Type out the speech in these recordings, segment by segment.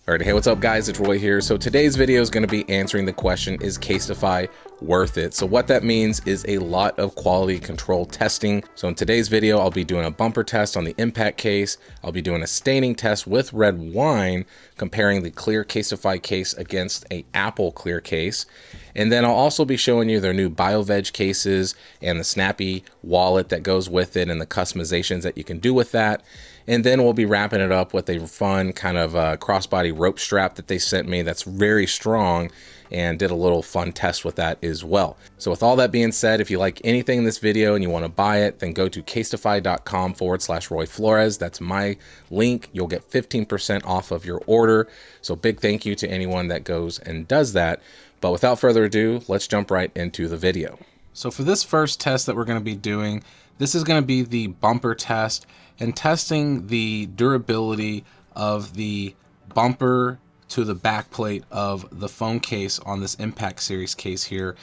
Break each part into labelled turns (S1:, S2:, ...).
S1: All right, hey, what's up guys? It's Roy here. So today's video is going to be answering the question, is CASETiFY worth it? So what that means is a lot of quality control testing. So in today's video, I'll be doing a bumper test on the impact case. I'll be doing a staining test with red wine, comparing the clear CASETiFY case against a Apple clear case. And then I'll also be showing you their new Bioveg cases and the snappy wallet that goes with it and the customizations that you can do with that. And then we'll be wrapping it up with a fun kind of crossbody rope strap that they sent me that's very strong, and did a little fun test with that as well. So with all that being said, if you like anything in this video and you want to buy it, then go to casetify.com/Roy Flores. That's my link. You'll get 15% off of your order. So big thank you to anyone that goes and does that. But without further ado, let's jump right into the video. So for this first test that we're going to be doing, this is going to be the bumper test and testing the durability of the bumper to the back plate of the phone case on this Impact Series case here.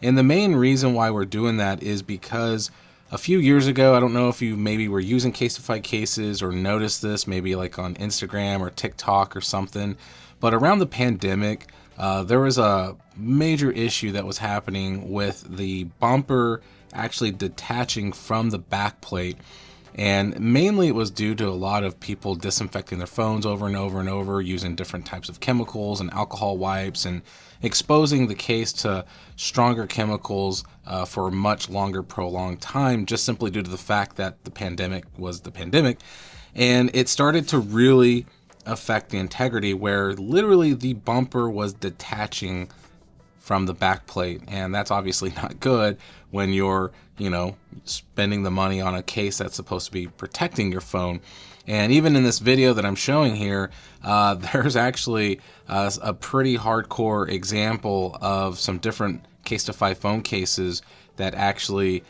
S1: And the main reason why we're doing that is because a few years ago, I don't know if you maybe were using CASETiFY cases or noticed this maybe like on Instagram or TikTok or something, but around the pandemic, there was a major issue that was happening with the bumper actually detaching from the back plate. And mainly it was due to a lot of people disinfecting their phones over and over and over, using different types of chemicals and alcohol wipes, and exposing the case to stronger chemicals for a much longer prolonged time, just simply due to the fact that the pandemic was the pandemic. And it started to really affect the integrity, where literally the bumper was detaching from the back plate. And that's obviously not good when you're, spending the money on a case that's supposed to be protecting your phone. And even in this video that I'm showing here, there's actually a pretty hardcore example of some different CASETiFY phone cases that actually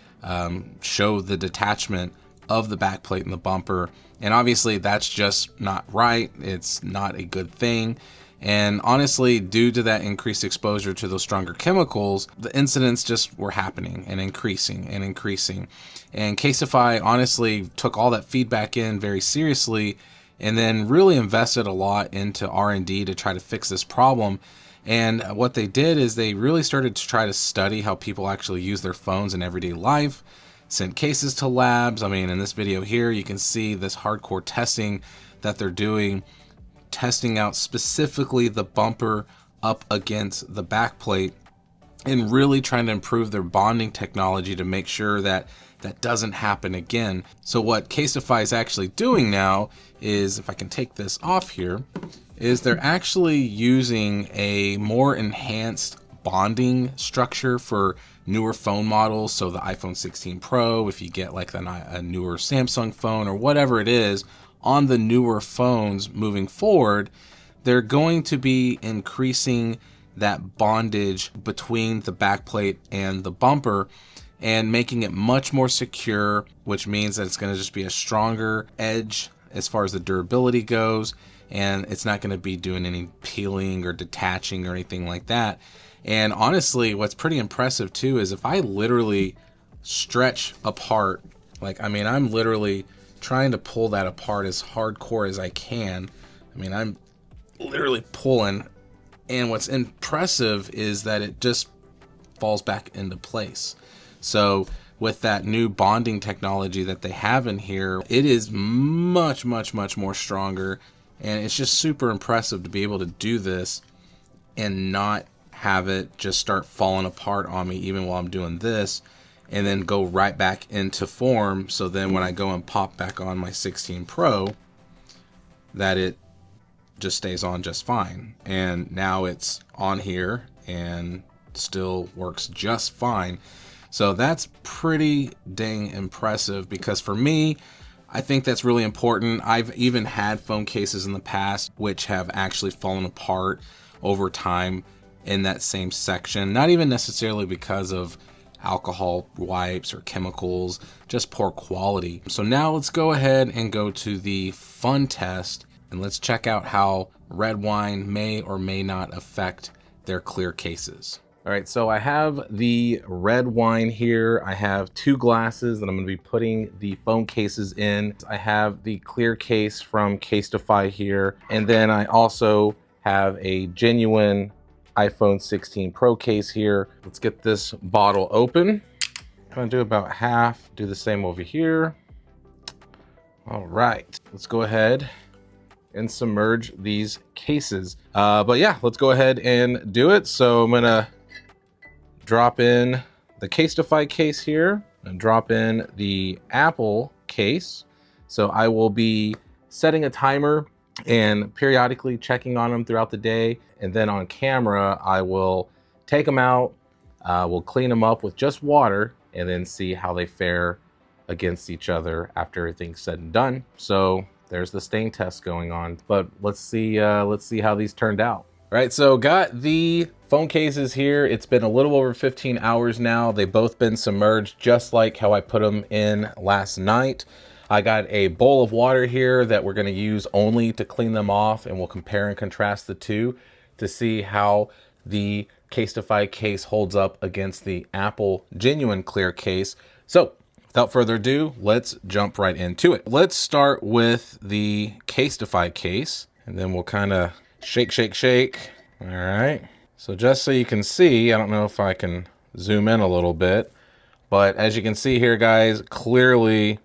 S1: show the detachment of the back plate and the bumper. And obviously that's just not right. It's not a good thing. And honestly, due to that increased exposure to those stronger chemicals, the incidents just were happening and increasing and increasing. And CASETiFY honestly took all that feedback in very seriously, and then really invested a lot into R&D to try to fix this problem. And what they did is they really started to try to study how people actually use their phones in everyday life, sent cases to labs. I mean, in this video here, you can see this hardcore testing that they're doing, testing out specifically the bumper up against the back plate, and really trying to improve their bonding technology to make sure that that doesn't happen again. So what CASETiFY is actually doing now is, if I can take this off here, is they're actually using a more enhanced bonding structure for newer phone models. So the iPhone 16 Pro, if you get like a newer Samsung phone or whatever it is, on the newer phones moving forward, they're going to be increasing that bondage between the backplate and the bumper and making it much more secure, which means that it's going to just be a stronger edge as far as the durability goes, and it's not going to be doing any peeling or detaching or anything like that. And honestly, what's pretty impressive too is if I literally stretch apart, I'm literally trying to pull that apart as hardcore as I can. I'm literally pulling, and what's impressive is that it just falls back into place. So with that new bonding technology that they have in here, it is much, much, much more stronger, and it's just super impressive to be able to do this and not have it just start falling apart on me even while I'm doing this, and then go right back into form. So then when I go and pop back on my 16 Pro, that it just stays on just fine. And now it's on here and still works just fine. So that's pretty dang impressive, because for me, I think that's really important. I've even had phone cases in the past which have actually fallen apart over time in that same section. Not even necessarily because of alcohol wipes or chemicals, just poor quality. So now let's go ahead and go to the fun test, and let's check out how red wine may or may not affect their clear cases. All right, so I have the red wine here. I have two glasses that I'm going to be putting the phone cases in. I have the clear case from CASETiFY here, and then I also have a genuine iPhone 16 Pro case here. Let's get this bottle open. I'm gonna do about half, do the same over here. All right, let's go ahead and submerge these cases. But yeah, let's go ahead and do it. So I'm gonna drop in the CASETiFY case here and drop in the Apple case. So I will be setting a timer and periodically checking on them throughout the day. And then on camera, I will take them out, we'll clean them up with just water and then see how they fare against each other after everything's said and done. So there's the stain test going on, but let's see how these turned out. All right, so got the phone cases here. It's been a little over 15 hours now. They've both been submerged just like how I put them in last night. I got a bowl of water here that we're gonna use only to clean them off, and we'll compare and contrast the two to see how the CASETiFY case holds up against the Apple Genuine Clear case. So without further ado, let's jump right into it. Let's start with the CASETiFY case, and then we'll kind of shake, shake, shake. All right. So just so you can see, I don't know if I can zoom in a little bit, but as you can see here, guys, clearly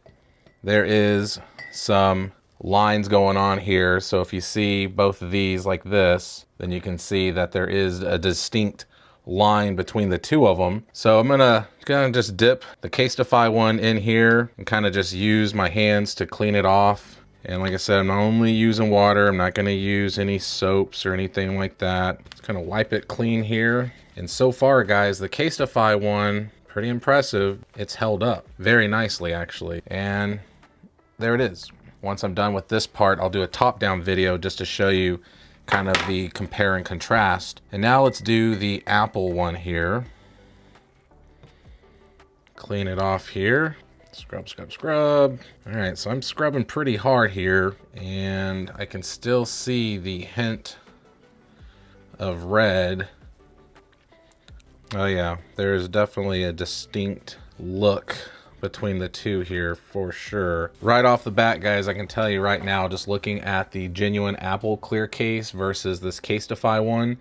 S1: there is some lines going on here. So if you see both of these like this, then you can see that there is a distinct line between the two of them. So I'm gonna just dip the CASETiFY one in here and kind of just use my hands to clean it off. And like I said, I'm only using water. I'm not gonna use any soaps or anything like that. Just kind of wipe it clean here. And so far, guys, the CASETiFY one, pretty impressive. It's held up very nicely, actually. And there it is. Once I'm done with this part, I'll do a top-down video just to show you kind of the compare and contrast. And now let's do the Apple one here. Clean it off here. Scrub, scrub, scrub. All right, so I'm scrubbing pretty hard here, and I can still see the hint of red. Oh yeah, there's definitely a distinct look between the two here for sure. Right off the bat, guys, I can tell you right now, just looking at the genuine Apple clear case versus this CASETiFY one,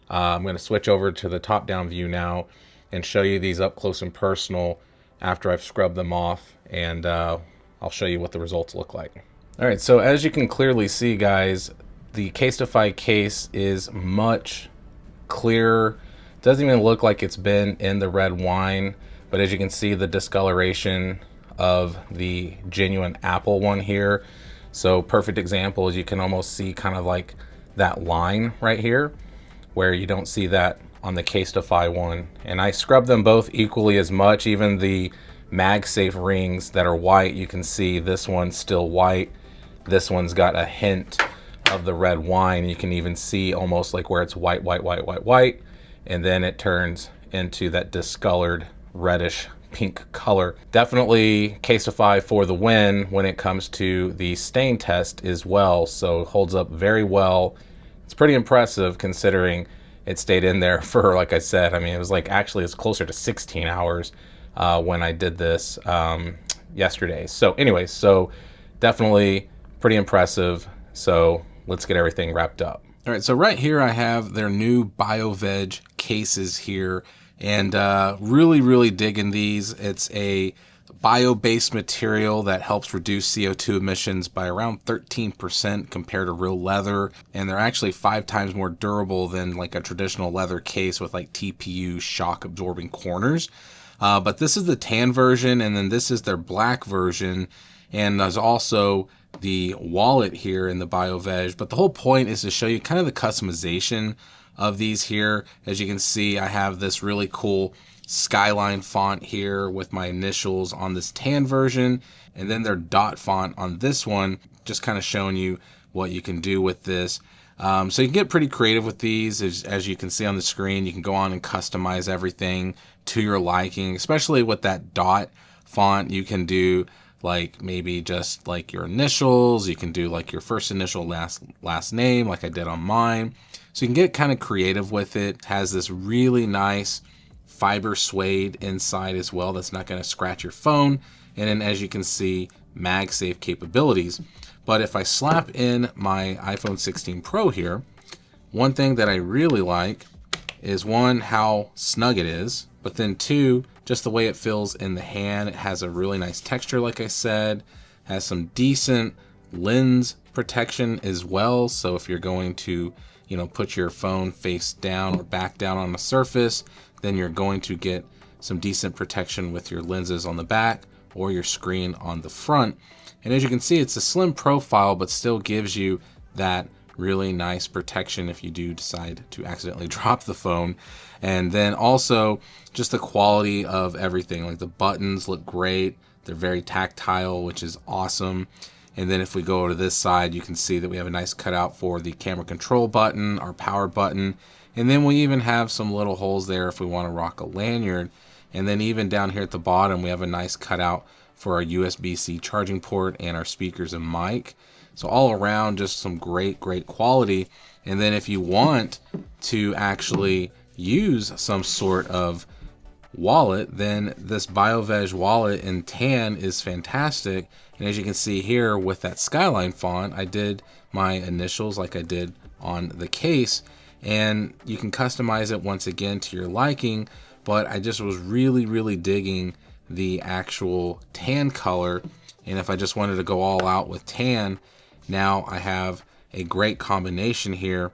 S1: I'm going to switch over to the top-down view now and show you these up close and personal after I've scrubbed them off, and I'll show you what the results look like. All right, so as you can clearly see, guys, the CASETiFY case is much clearer. Doesn't even look like it's been in the red wine. But as you can see, the discoloration of the genuine Apple one here. So perfect example is you can almost see kind of like that line right here where you don't see that on the CASETiFY one. And I scrub them both equally as much. Even the MagSafe rings that are white, you can see this one's still white. This one's got a hint of the red wine. You can even see almost like where it's white, white, white, white, white. And then it turns into that discolored reddish pink color. Definitely CASETiFY for the win when it comes to the stain test as well. So it holds up very well. It's pretty impressive considering it stayed in there for, like I said, I mean, it was like actually it's closer to 16 hours when I did this yesterday. So anyways, so definitely pretty impressive. So let's get everything wrapped up. All right, so right here I have their new Bioveg cases here. And really digging these. It's a bio-based material that helps reduce CO2 emissions by around 13% compared to real leather. And they're actually 5 times more durable than like a traditional leather case with like TPU shock absorbing corners. But this is the tan version, and then this is their black version. And there's also the wallet here in the Bioveg. But the whole point is to show you kind of the customization of these here. As you can see, I have this really cool skyline font here with my initials on this tan version, and then their dot font on this one, just kind of showing you what you can do with this. So you can get pretty creative with these. As you can see on the screen, you can go on and customize everything to your liking, especially with that dot font. You can do like maybe just like your initials. You can do like your first initial, last name, like I did on mine. So you can get kind of creative with it. It has this really nice fiber suede inside as well that's not going to scratch your phone. And then as you can see, MagSafe capabilities. But if I slap in my iPhone 16 Pro here, one thing that I really like is, one, how snug it is, but then two, just the way it feels in the hand. It has a really nice texture, like I said, has some decent lens protection as well. So if you're going to, you know, put your phone face down or back down on a surface, then you're going to get some decent protection with your lenses on the back or your screen on the front. And as you can see, it's a slim profile, but still gives you that really nice protection if you do decide to accidentally drop the phone. And then also just the quality of everything, like the buttons look great. They're very tactile, which is awesome. And then if we go to this side, you can see that we have a nice cutout for the camera control button, our power button. And then we even have some little holes there if we want to rock a lanyard. And then even down here at the bottom, we have a nice cutout for our USB-C charging port and our speakers and mic. So all around, just some great quality. And then if you want to actually use some sort of wallet, then this Bioveg wallet in tan is fantastic. And as you can see here with that skyline font, I did my initials like I did on the case, and you can customize it once again to your liking. But I just was really digging the actual tan color, and if I just wanted to go all out with tan, now I have a great combination here.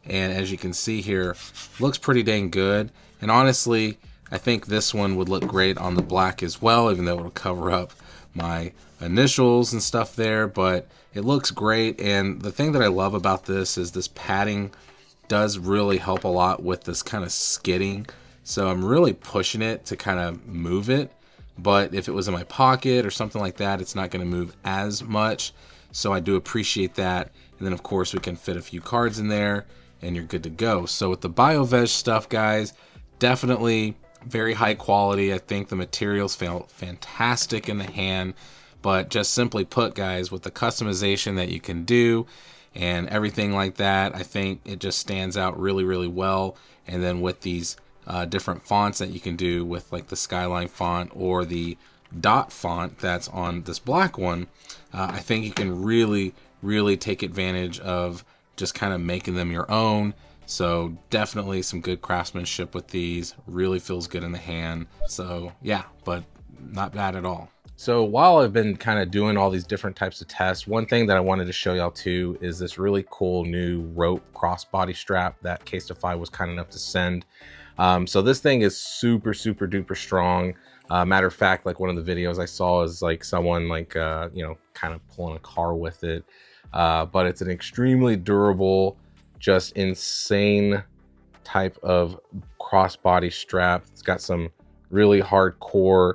S1: And as you can see here, looks pretty dang good. And honestly, I think this one would look great on the black as well, even though it'll cover up my initials and stuff there, but it looks great. And the thing that I love about this is this padding does really help a lot with this kind of skidding. So I'm really pushing it to kind of move it. But if it was in my pocket or something like that, it's not going to move as much. So I do appreciate that. And then of course we can fit a few cards in there and you're good to go. So with the Bioveg stuff, guys, definitely very high quality. I think the materials felt fantastic in the hand, but just simply put, guys, with the customization that you can do and everything like that, I think it just stands out really well. And then with these different fonts that you can do with like the skyline font or the dot font that's on this black one, I think you can really take advantage of just kind of making them your own. So definitely some good craftsmanship with these. Really feels good in the hand. So yeah, but not bad at all. So while I've been kind of doing all these different types of tests, one thing that I wanted to show y'all too is this really cool new rope crossbody strap that CASETiFY was kind enough to send. So this thing is super duper strong. Matter of fact, like one of the videos I saw is like someone like, you know, kind of pulling a car with it. But it's an extremely durable, just insane type of crossbody strap. It's got some really hardcore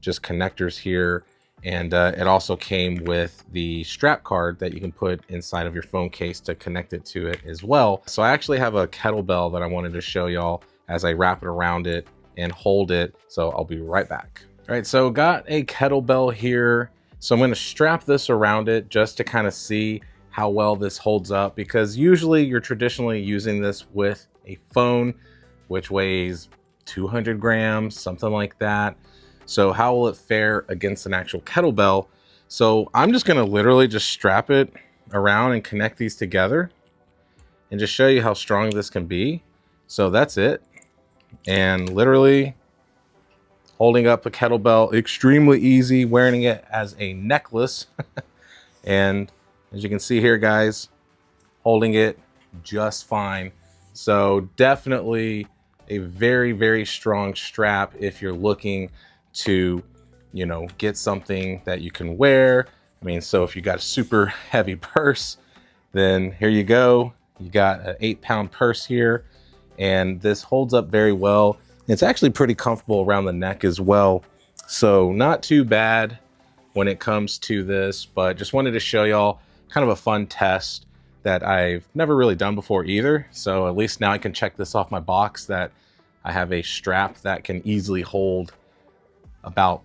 S1: just connectors here. And it also came with the strap card that you can put inside of your phone case to connect it to it as well. So I actually have a kettlebell that I wanted to show y'all as I wrap it around it and hold it. So I'll be right back. All right, so got a kettlebell here. So I'm gonna strap this around it just to kind of see how well this holds up, because usually you're traditionally using this with a phone, which weighs 200 grams, something like that. So how will it fare against an actual kettlebell? So I'm just gonna literally just strap it around and connect these together and just show you how strong this can be. So that's it. And literally holding up a kettlebell, extremely easy, wearing it as a necklace. And as you can see here, guys, holding it just fine. So definitely a very strong strap if you're looking to, you know, get something that you can wear. I mean, so if you got a super heavy purse, then here you go. You got an 8-pound purse here, and this holds up very well. It's actually pretty comfortable around the neck as well. So not too bad when it comes to this, but just wanted to show y'all kind of a fun test that I've never really done before either. So at least now I can check this off my box that I have a strap that can easily hold about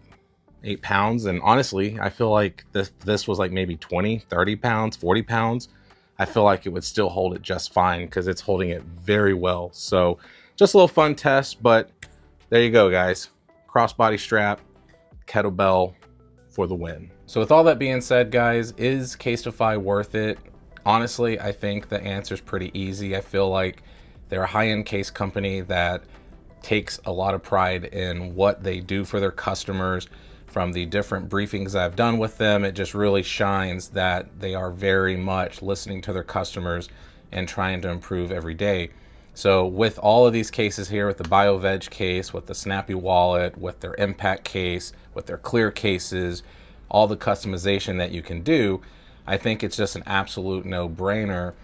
S1: 8 pounds. And honestly, I feel like this was like maybe 20, 30 pounds, 40 pounds. I feel like it would still hold it just fine because it's holding it very well. So just a little fun test, but there you go, guys. Crossbody strap, kettlebell for the win. So with all that being said, guys, is CASETiFY worth it? Honestly, I think the answer is pretty easy. I feel like they're a high-end case company that takes a lot of pride in what they do for their customers. From the different briefings I've done with them, it just really shines that they are very much listening to their customers and trying to improve every day. So with all of these cases here, with the Bioveg case, with the Snappy Wallet, with their Impact case, with their Clear cases, all the customization that you can do, I think it's just an absolute no-brainer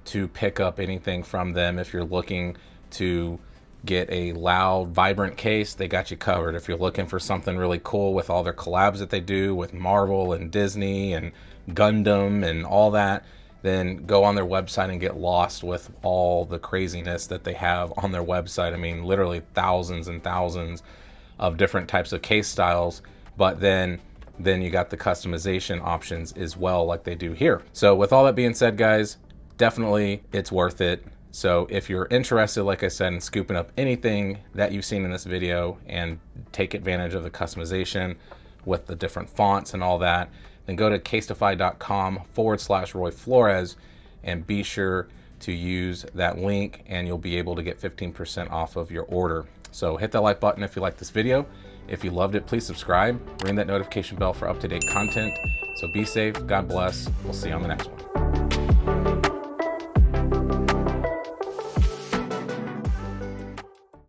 S1: to pick up anything from them. If you're looking to get a loud, vibrant case, they got you covered. If you're looking for something really cool with all their collabs that they do with Marvel and Disney and Gundam and all that, then go on their website and get lost with all the craziness that they have on their website. I mean, literally thousands and thousands of different types of case styles, but then you got the customization options as well, like they do here. So with all that being said, guys, definitely it's worth it. So if you're interested, like I said, in scooping up anything that you've seen in this video and take advantage of the customization with the different fonts and all that, then go to CASETiFY.com/Roy Flores and be sure to use that link and you'll be able to get 15% off of your order. So hit that like button if you like this video. If you loved it, please subscribe, ring that notification bell for up-to-date content. So be safe, God bless. We'll see you on the next one.